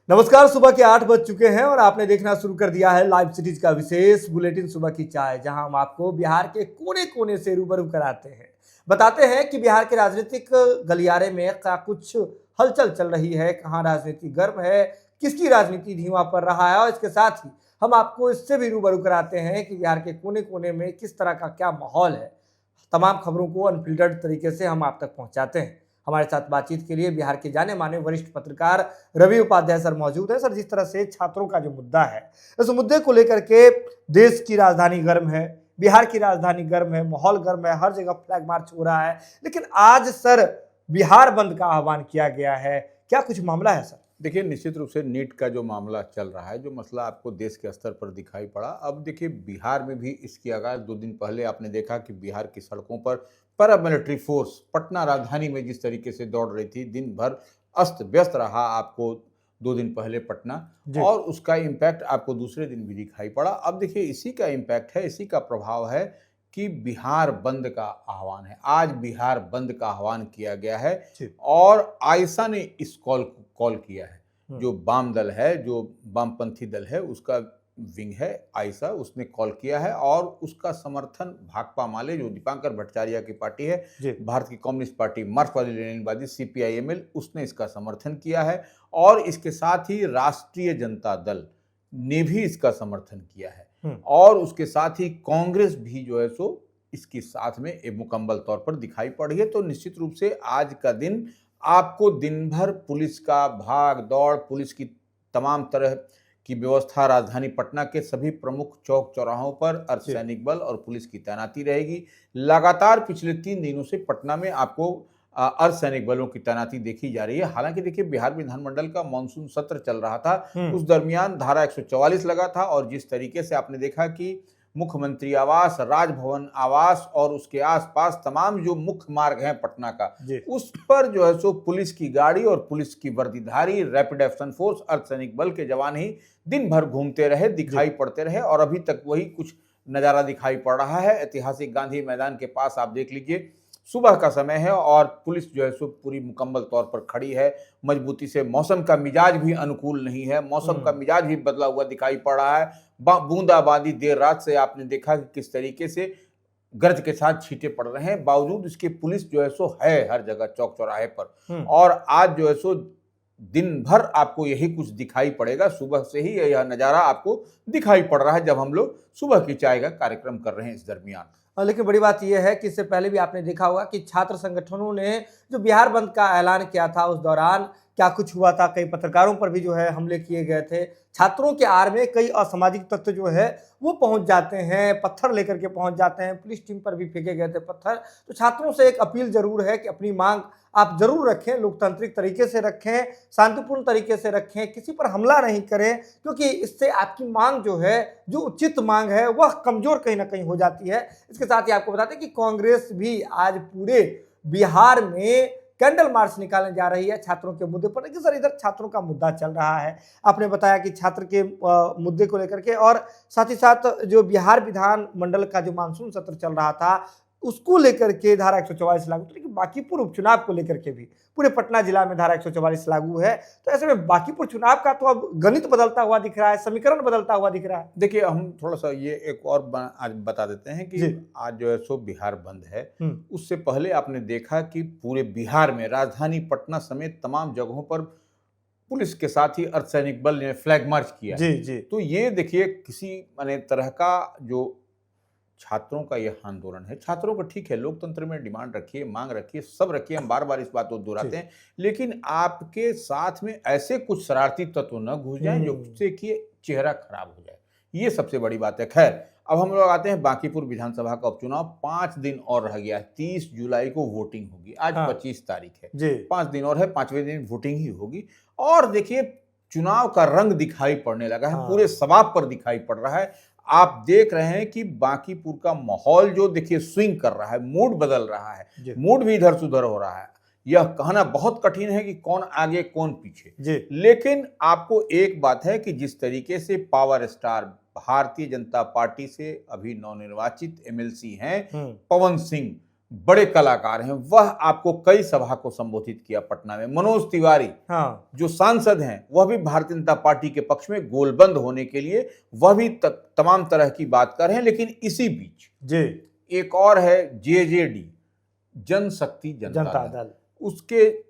नमस्कार। सुबह के 8 बज चुके हैं और आपने देखना शुरू कर दिया है लाइव सिटीज का विशेष बुलेटिन सुबह की चाय, जहां हम आपको बिहार के कोने कोने से रूबरू कराते हैं, बताते हैं कि बिहार के राजनीतिक गलियारे में क्या कुछ हलचल चल रही है, कहां राजनीति गर्म है, किसकी राजनीति धीमा पड़ रहा है। और इसके साथ ही हम आपको इससे भी रूबरू कराते हैं कि बिहार के कोने कोने में किस तरह का क्या माहौल है। तमाम खबरों को अनफिल्टर्ड तरीके से हम आप तक पहुंचाते हैं। हमारे साथ बातचीत के लिए बिहार के जाने माने वरिष्ठ पत्रकार रवि उपाध्याय सर मौजूद है। सर, जिस तरह से छात्रों का जो मुद्दा है, इस मुद्दे को लेकर के देश की राजधानी गर्म है, बिहार की राजधानी गर्म है, माहौल गर्म है, हर जगह फ्लैग मार्च हो रहा है। लेकिन आज सर बिहार बंद का आह्वान किया गया है, क्या कुछ मामला है सर? देखिए, निश्चित रूप से नीट का जो मामला चल रहा है, जो मसला आपको देश के स्तर पर दिखाई पड़ा, अब देखिए बिहार में भी इसकी आगाज 2 दिन पहले आपने देखा कि बिहार की सड़कों पर पैरामिलिट्री फोर्स पटना राजधानी में जिस तरीके से दौड़ रही थी, दिन भर अस्त व्यस्त रहा आपको 2 दिन पहले पटना, और उसका इम्पैक्ट आपको दूसरे दिन भी दिखाई पड़ा। अब देखिए इसी का इम्पैक्ट है, इसी का प्रभाव है कि बिहार बंद का आह्वान है। आज बिहार बंद का आह्वान किया गया है और आयशा ने इस कॉल किया है। जो वाम दल है, जो वामपंथी दल है, उसका विंग है आयशा, उसने कॉल किया है और उसका समर्थन भाकपा माले, जो दीपांकर भट्टाचार्य की पार्टी है, भारत की कम्युनिस्ट पार्टी, मार्क्सवादी लेनिनवादी CPIML, उसने इसका समर्थन किया है। और इसके साथ ही राष्ट्रीय जनता दल ने भी इसका समर्थन किया है और उसके साथ ही कांग्रेस भी जो है सो इसके साथ में एक मुकम्मल तौर पर दिखाई पड़ी है। तो निश्चित रूप से आज का दिन आपको दिन भर पुलिस का भाग दौड़, पुलिस की तमाम तरह की व्यवस्था, राजधानी पटना के सभी प्रमुख चौक चौराहों पर अर्धसैनिक बल और पुलिस की तैनाती रहेगी। लगातार पिछले 3 दिनों से पटना में आपको अर्धसैनिक बलों की तैनाती देखी जा रही है। हालांकि देखिए बिहार विधानमंडल का मानसून सत्र चल रहा था, उस दरमियान धारा 144 लगा था और जिस तरीके से आपने देखा कि मुख्यमंत्री आवास, राजभवन आवास और उसके आसपास तमाम जो मुख्य मार्ग हैं पटना का, उस पर जो है सो पुलिस की गाड़ी और पुलिस की वर्दीधारी रैपिड एक्शन फोर्स, अर्धसैनिक बल के जवान ही दिन भर घूमते रहे, दिखाई पड़ते रहे और अभी तक वही कुछ नजारा दिखाई पड़ रहा है। ऐतिहासिक गांधी मैदान के पास आप देख लीजिए, सुबह का समय है और पुलिस जो है सो पूरी मुकम्मल तौर पर खड़ी है मजबूती से। मौसम का मिजाज भी अनुकूल नहीं है, मौसम का मिजाज भी बदला हुआ दिखाई पड़ रहा है। बूंदाबांदी देर रात से आपने देखा कि किस तरीके से गरज के साथ छींटे पड़ रहे हैं, बावजूद इसके पुलिस जो है सो है हर जगह चौक चौराहे पर। और आज जो है सो दिन भर आपको यही कुछ दिखाई पड़ेगा। सुबह से ही यह नज़ारा आपको दिखाई पड़ रहा है जब हम लोग सुबह की चाय का कार्यक्रम कर रहे हैं इस दरमियान। लेकिन बड़ी बात यह है कि इससे पहले भी आपने देखा होगा कि छात्र संगठनों ने जो बिहार बंद का ऐलान किया था, उस दौरान क्या कुछ हुआ था। कई पत्रकारों पर भी जो है हमले किए गए थे। छात्रों के आड़ में कई असामाजिक तत्व जो है वो पहुंच जाते हैं, पत्थर लेकर के पहुंच जाते हैं। पुलिस टीम पर भी फेंके गए थे पत्थर। तो छात्रों से एक अपील जरूर है कि अपनी मांग आप जरूर रखें, लोकतांत्रिक तरीके से रखें, शांतिपूर्ण तरीके से रखें, किसी पर हमला नहीं करें, क्योंकि इससे आपकी मांग जो है, जो उचित मांग है, वह कमजोर कहीं ना कहीं हो जाती है। इसके साथ ही आपको बताते हैं कि कांग्रेस भी आज पूरे बिहार में कैंडल मार्च निकालने जा रही है छात्रों के मुद्दे पर। लेकिन सर, इधर छात्रों का मुद्दा चल रहा है, आपने बताया कि छात्र के मुद्दे को लेकर के, और साथ ही साथ जो बिहार विधान मंडल का जो मानसून सत्र चल रहा था उसको लेकर के धारा 144 लागू थी। लेकिन बांकीपुर उपचुनाव को लेकर के भी पूरे पटना जिला में धारा 144 लागू है। तो ऐसे में बांकीपुर चुनाव का तो अब गणित बदलता हुआ दिख रहा है, समीकरण बदलता हुआ दिख रहा है। देखिए, हम थोड़ा सा ये एक और आज बता देते हैं कि आज जो है सो बिहार बंद है। उससे पहले आपने देखा कि पूरे बिहार में राजधानी पटना समेत तमाम जगहों पर पुलिस के साथ ही अर्धसैनिक बल ने फ्लैग मार्च किया। तो ये देखिए किसी माने तरह का जो छात्रों का यह आंदोलन है। छात्रों को ठीक है, लोकतंत्र में डिमांड रखिए, मांग रखिए, सब रखिए, हम बार बार इस बात को दोहराते हैं, लेकिन आपके साथ में ऐसे कुछ शरारती तत्व न घुस जाएं जिससे कि चेहरा खराब हो जाए। ये सबसे बड़ी बात है। खैर, अब हम लोग आते हैं बांकीपुर विधानसभा का उपचुनाव। 5 दिन और रह गया है, 30 जुलाई को वोटिंग होगी। आज 25 तारीख है, 5 दिन और है, 5वें दिन वोटिंग ही होगी। और देखिए चुनाव का रंग दिखाई पड़ने लगा है, पूरे सवाब पर दिखाई पड़ रहा है। आप देख रहे हैं कि बांकीपुर का माहौल जो देखिए स्विंग कर रहा है, मूड बदल रहा है, मूड भी इधर से उधर हो रहा है। यह कहना बहुत कठिन है कि कौन आगे कौन पीछे, लेकिन आपको एक बात है कि जिस तरीके से power star Bharatiya Janata party से अभी नवनिर्वाचित MLC हैं पवन सिंह, बड़े कलाकार हैं, वह आपको कई सभा को संबोधित किया पटना में। मनोज तिवारी हाँ जो सांसद हैं वह भी भारतीय जनता पार्टी के पक्ष में गोलबंद होने के लिए वह भी तमाम तरह की बात कर रहे हैं। लेकिन इसी बीच जी एक और है जेजेडी, जनशक्ति जनता जनता दल, दल उसके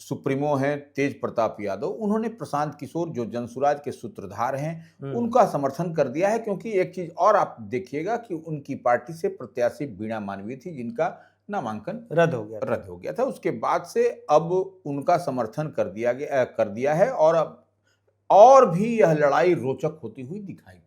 सुप्रीमो हैं तेज प्रताप यादव। उन्होंने प्रशांत किशोर जो जनसुराज के सूत्रधार हैं उनका समर्थन कर दिया है, क्योंकि एक चीज और आप देखिएगा कि उनकी पार्टी से प्रत्याशी वीणा मानवी थी जिनका नामांकन रद्द हो गया था। उसके बाद से अब उनका समर्थन कर दिया है और अब और भी यह लड़ाई रोचक होती हुई दिखाई पड़ रही है।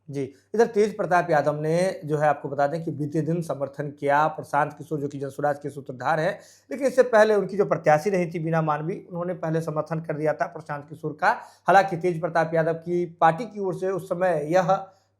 जी। इधर तेज प्रताप यादव ने जो है आपको बता दें कि बीते दिन समर्थन किया प्रशांत किशोर जो कि जनसुराज के सूत्रधार हैं, लेकिन इससे पहले उनकी जो प्रत्याशी रही थी वीणा मानवी, उन्होंने पहले समर्थन कर दिया था प्रशांत किशोर का। हालांकि तेज प्रताप यादव की पार्टी की ओर से उस समय यह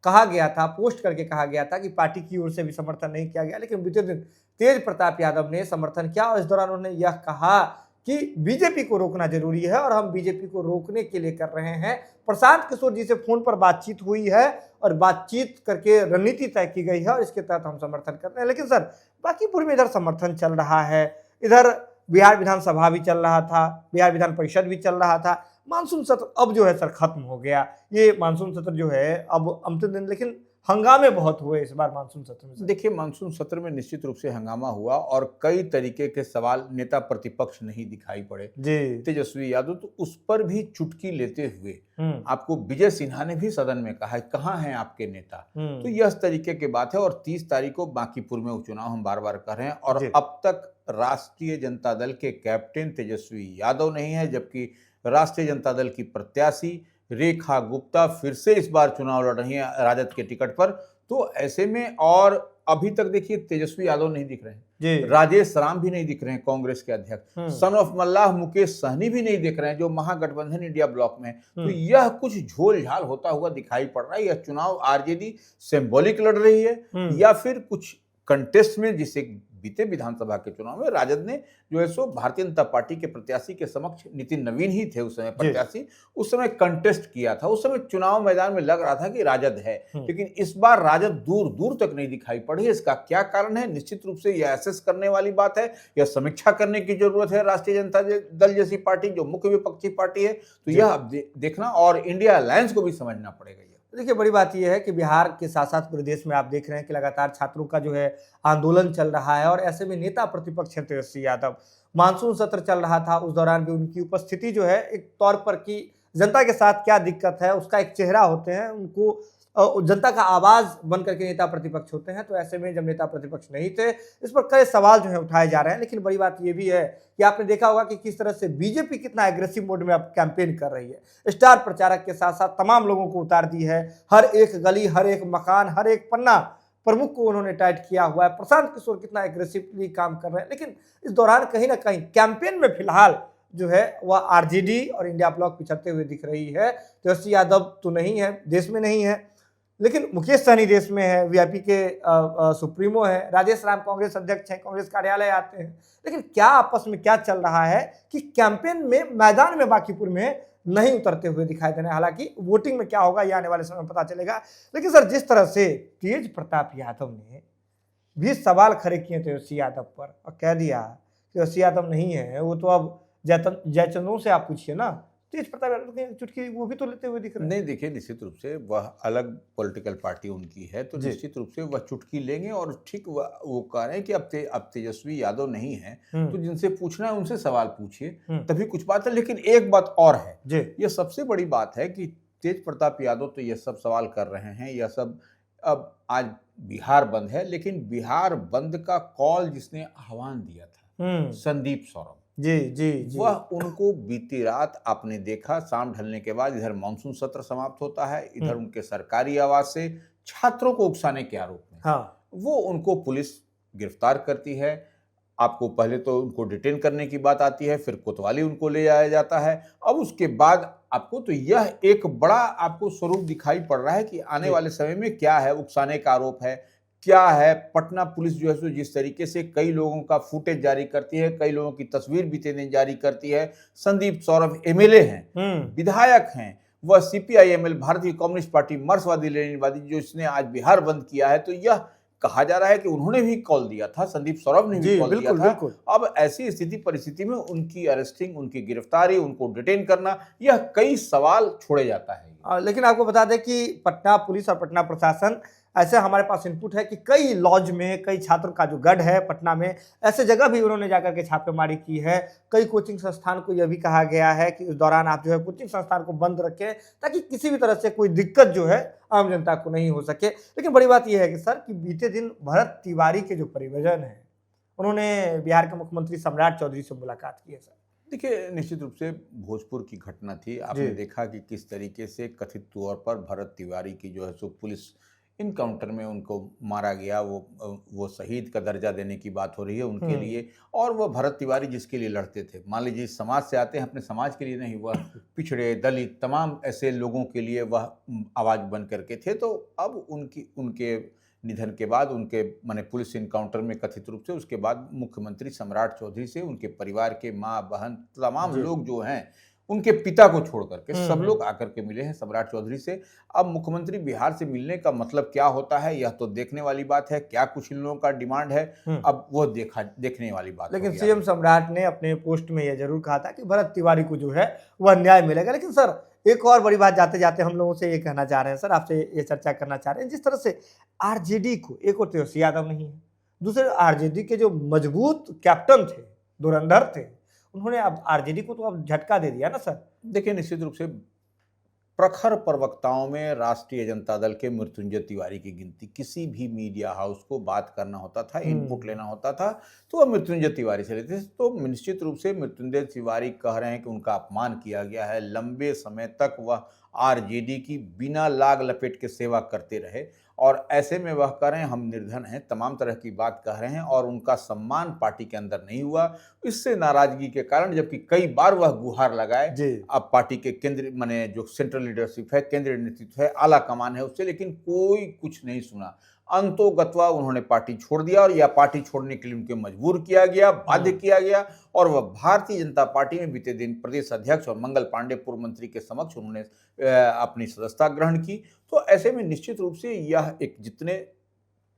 कहा गया था, पोस्ट करके कहा गया था कि पार्टी की ओर से भी समर्थन नहीं किया गया, लेकिन बीते दिन तेज प्रताप यादव ने समर्थन किया और इस दौरान उन्होंने यह कहा कि बीजेपी को रोकना जरूरी है और हम बीजेपी को रोकने के लिए कर रहे हैं। प्रशांत किशोर जी से फोन पर बातचीत हुई है और बातचीत करके रणनीति तय की गई है और इसके तहत हम समर्थन करते हैं। लेकिन सर बांकीपुर में इधर समर्थन चल रहा है, इधर बिहार विधानसभा भी चल रहा था, बिहार विधान परिषद भी चल रहा था, मानसून सत्र अब जो है सर खत्म हो गया। ये मानसून सत्र जो है अब अंतिम दिन, लेकिन हंगामे बहुत हुए इस बार मानसून सत्र में। देखिए मानसून सत्र में निश्चित रूप से हंगामा हुआ और कई तरीके के सवाल नेता प्रतिपक्ष नहीं दिखाई पड़े। जी तेजस्वी यादव तो उस पर भी चुटकी लेते हुए आपको विजय सिन्हा ने भी सदन में कहा कहाँ हैं आपके नेता। तो यह इस तरीके की बात है। और 30 तारीख को बांकीपुर में उपचुनाव हम बार बार कर रहे हैं और अब तक राष्ट्रीय जनता दल के कैप्टन तेजस्वी यादव नहीं है, जबकि राष्ट्रीय जनता दल की प्रत्याशी रेखा गुप्ता फिर से इस बार चुनाव लड़ रही है राजद के टिकट पर। तो ऐसे में और अभी तक देखिए तेजस्वी यादव नहीं दिख रहे हैं, राजेश राम भी नहीं दिख रहे हैं कांग्रेस के अध्यक्ष, सन ऑफ मल्लाह मुकेश सहनी भी नहीं दिख रहे हैं जो महागठबंधन इंडिया ब्लॉक में। तो यह कुछ झोल झाल होता हुआ दिखाई पड़ रहा है। यह चुनाव आरजेडी सिंबॉलिक लड़ रही है या फिर कुछ कंटेस्ट में, जिसे बीते विधानसभा के चुनाव में राजद ने जो है सो भारतीय जनता पार्टी के प्रत्याशी के समक्ष, नितिन नवीन ही थे उस समय प्रत्याशी, उस समय कंटेस्ट किया था। उस समय चुनाव मैदान में लग रहा था कि राजद है, लेकिन इस बार राजद दूर दूर तक नहीं दिखाई पड़ी है। इसका क्या कारण है? निश्चित रूप से यह एसेस करने वाली बात है, यह समीक्षा करने की जरूरत है। राष्ट्रीय जनता दल जैसी पार्टी जो मुख्य विपक्षी पार्टी है, तो यह अब देखना और इंडिया अलायंस को भी समझना पड़ेगा। देखिए बड़ी बात यह है कि बिहार के साथ साथ पूरे देश में आप देख रहे हैं कि लगातार छात्रों का जो है आंदोलन चल रहा है और ऐसे में नेता प्रतिपक्ष है तेजस्वी यादव, मानसून सत्र चल रहा था उस दौरान भी उनकी उपस्थिति जो है एक तौर पर कि जनता के साथ क्या दिक्कत है उसका एक चेहरा होते हैं, उनको जनता का आवाज बन करके नेता प्रतिपक्ष होते हैं। तो ऐसे में जब नेता प्रतिपक्ष नहीं थे, इस पर कई सवाल जो है उठाए जा रहे हैं। लेकिन बड़ी बात यह भी है कि आपने देखा होगा कि किस तरह से बीजेपी कितना एग्रेसिव मोड में अब कैंपेन कर रही है। स्टार प्रचारक के साथ साथ तमाम लोगों को उतार दी है, हर एक गली, हर एक मकान, हर एक पन्ना प्रमुख को उन्होंने टाइट किया हुआ है। प्रशांत किशोर कितना एग्रेसिवली काम कर रहे हैं, लेकिन इस दौरान कहीं ना कहीं कैंपेन में फिलहाल जो है वह आरजेडी और इंडिया ब्लॉक पिछड़ते हुए दिख रही है। तेजस्वी यादव तो नहीं है, देश में नहीं है, लेकिन मुकेश सहनी देश में है, वीआईपी के सुप्रीमो है, राजेश राम कांग्रेस अध्यक्ष हैं, कांग्रेस कार्यालय आते हैं। लेकिन क्या आपस में क्या चल रहा है कि कैंपेन में मैदान में बांकीपुर में नहीं उतरते हुए दिखाई दे रहे हैं। हालांकि वोटिंग में क्या होगा ये आने वाले समय में पता चलेगा। लेकिन सर जिस तरह से तेज प्रताप यादव ने भी सवाल खड़े किए तेजस्वी यादव पर और कह दिया तेजस्वी यादव नहीं है, वो तो अब जयचंदों से आप पूछिए ना, तेज प्रताप यादव चुटकी वो भी तो लेते हुए दिख रहे हैं। नहीं देखिए निश्चित रूप से वह अलग पॉलिटिकल पार्टी उनकी है, तो निश्चित रूप से वह चुटकी लेंगे और ठीक वो कह रहे हैं कि अब तेजस्वी यादव नहीं है, तो जिनसे पूछना है उनसे सवाल पूछिए, तभी कुछ बात है। लेकिन एक बात और है, ये सबसे बड़ी बात है कि तेज प्रताप यादव तो ये सब सवाल कर रहे हैं, यह सब अब आज बिहार बंद है, लेकिन बिहार बंद का कॉल जिसने आह्वान दिया था संदीप सौरभ, जी वह उनको बीती रात आपने देखा शाम ढलने के बाद, इधर मानसून सत्र समाप्त होता है, इधर उनके सरकारी आवास से छात्रों को उकसाने के आरोप में वो उनको पुलिस गिरफ्तार करती है। आपको पहले तो उनको डिटेन करने की बात आती है, फिर कोतवाली उनको ले जाया जाता है। अब उसके बाद आपको तो यह एक बड़ा आपको स्वरूप दिखाई पड़ रहा है कि आने वाले समय में क्या है, उकसाने का आरोप है, क्या है। पटना पुलिस जो है सो जिस तरीके से कई लोगों का फुटेज जारी करती है, कई लोगों की तस्वीर बीते दिन जारी करती है। संदीप सौरभ एमएलए हैं, विधायक हैं, वह सीपीआईएमएल भारतीय कम्युनिस्ट पार्टी मार्क्सवादी लेनिनवादी जो इसने आज बिहार बंद किया है, तो यह कहा जा रहा है कि उन्होंने भी कॉल दिया था, संदीप सौरभ ने भी जी कॉल दिया बिल्कुल था। बिल्कुल। अब ऐसी स्थिति परिस्थिति में उनकी अरेस्टिंग, उनकी गिरफ्तारी, उनको डिटेन करना, यह कई सवाल छोड़े जाता है। लेकिन आपको बता दें कि पटना पुलिस और पटना प्रशासन, ऐसे हमारे पास इनपुट है कि कई लॉज में, कई छात्रों का जो गढ़ है पटना में, ऐसे जगह भी उन्होंने जाकर के छापेमारी की है। कई कोचिंग संस्थान को यह भी कहा गया है कि उस दौरान आप जो है कोचिंग संस्थान को बंद रखें, ताकि किसी भी तरह से कोई दिक्कत जो है आम जनता को नहीं हो सके। लेकिन बड़ी बात यह है कि सर, कि बीते दिन भरत तिवारी के जो परिजन हैं, उन्होंने बिहार के मुख्यमंत्री सम्राट चौधरी से मुलाकात की है सर। देखिए, निश्चित रूप से भोजपुर की घटना थी। आपने जी। देखा कि किस तरीके से कथित तौर पर भरत तिवारी की जो है सो पुलिस इनकाउंटर में उनको मारा गया। वो शहीद का दर्जा देने की बात हो रही है उनके लिए। और वह भरत तिवारी जिसके लिए लड़ते थे, मान लीजिए समाज से आते हैं, अपने समाज के लिए नहीं, वह पिछड़े, दलित, तमाम ऐसे लोगों के लिए वह आवाज़ बन करके थे। तो अब उनके निधन के बाद, उनके माने पुलिस इनकाउंटर में कथित रूप से, उसके बाद मुख्यमंत्री सम्राट चौधरी से उनके परिवार के माँ, बहन, तमाम जी। लोग जो हैं, उनके पिता को छोड़ करके सब लोग हम्म। आकर के मिले हैं सम्राट चौधरी से। अब मुख्यमंत्री बिहार से मिलने का मतलब क्या होता है, यह तो देखने वाली बात है। क्या कुछ इन लोगों का डिमांड है, हम्म। अब वो देखने वाली बात लेकिन होगी सीएम आगे। सम्राट ने अपने पोस्ट में यह जरूर कहा था कि भरत तिवारी को जो है वह न्याय मिलेगा। लेकिन सर, एक और बड़ी बात जाते जाते हम लोगों से ये कहना चाह रहे हैं सर, आपसे ये चर्चा करना चाह रहे हैं, जिस तरह से आरजेडी को, एक और तेजस्वी यादव नहीं है, दूसरे आरजेडी के जो मजबूत कैप्टन थे, धुरंधर थे, उन्होंने अब आरजेडी को तो अब झटका दे दिया ना सर। देखिए, निश्चित रूप से प्रखर प्रवक्ताओं में राष्ट्रीय जनता दल के मृत्युंजय तिवारी की गिनती। किसी भी मीडिया हाउस को बात करना होता था, इनपुट लेना होता था, तो वह मृत्युंजय तिवारी से लेते थे। तो निश्चित रूप से मृत्युंजय तिवारी कह रहे हैं कि उनका अपमान किया गया है। लंबे समय तक वह आरजेडी की बिना लाग लपेट के सेवा करते रहे, और ऐसे में वह कह रहे हैं हम निर्धन हैं, तमाम तरह की बात कह रहे हैं, और उनका सम्मान पार्टी के अंदर नहीं हुआ। इससे नाराजगी के कारण, जबकि कई बार वह गुहार लगाए जी। अब पार्टी के केंद्र माने जो सेंट्रल लीडरशिप है, केंद्रीय नेतृत्व है, आला कमान है, उससे, लेकिन कोई कुछ नहीं सुना। अंतोगत्वा उन्होंने पार्टी छोड़ दिया, और यह पार्टी छोड़ने के लिए उनको मजबूर किया गया, बाध्य किया गया, और वह भारतीय जनता पार्टी में बीते दिन प्रदेश अध्यक्ष और मंगल पांडे पूर्व मंत्री के समक्ष उन्होंने अपनी सदस्यता ग्रहण की। तो ऐसे में निश्चित रूप से यह एक, जितने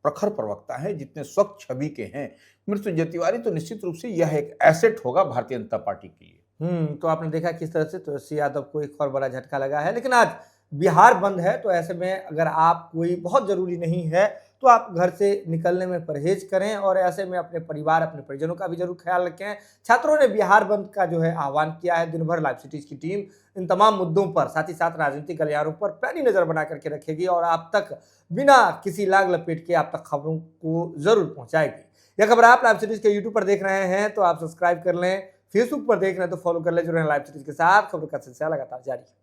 प्रखर प्रवक्ता हैं, जितने स्वच्छ छवि के हैं मृत्युंजय तिवारी, तो निश्चित रूप से यह एक एसेट होगा भारतीय जनता पार्टी के लिए। तो आपने देखा किस तरह से तेजस्वी यादव को एक और बड़ा झटका लगा है। लेकिन आज बिहार बंद है, तो ऐसे में अगर आप कोई बहुत जरूरी नहीं है तो आप घर से निकलने में परहेज करें, और ऐसे में अपने परिवार, अपने परिजनों का भी जरूर ख्याल रखें। छात्रों ने बिहार बंद का जो है आह्वान किया है। दिन भर लाइव सिटीज की टीम इन तमाम मुद्दों पर, साथ ही साथ राजनीतिक गलियारों पर पैनी नजर बना करके रखेगी, और आप तक बिना किसी लाग लपेट के आप तक खबरों को जरूर पहुंचाएगी। यह खबर आप लाइव सिटीज के यूट्यूब पर देख रहे हैं तो आप सब्सक्राइब कर लें, फेसबुक पर देख रहे हैं तो फॉलो कर लें। जुड़े हैं लाइव सिटीज के साथ, खबरों का सिलसिला लगातार जारी है।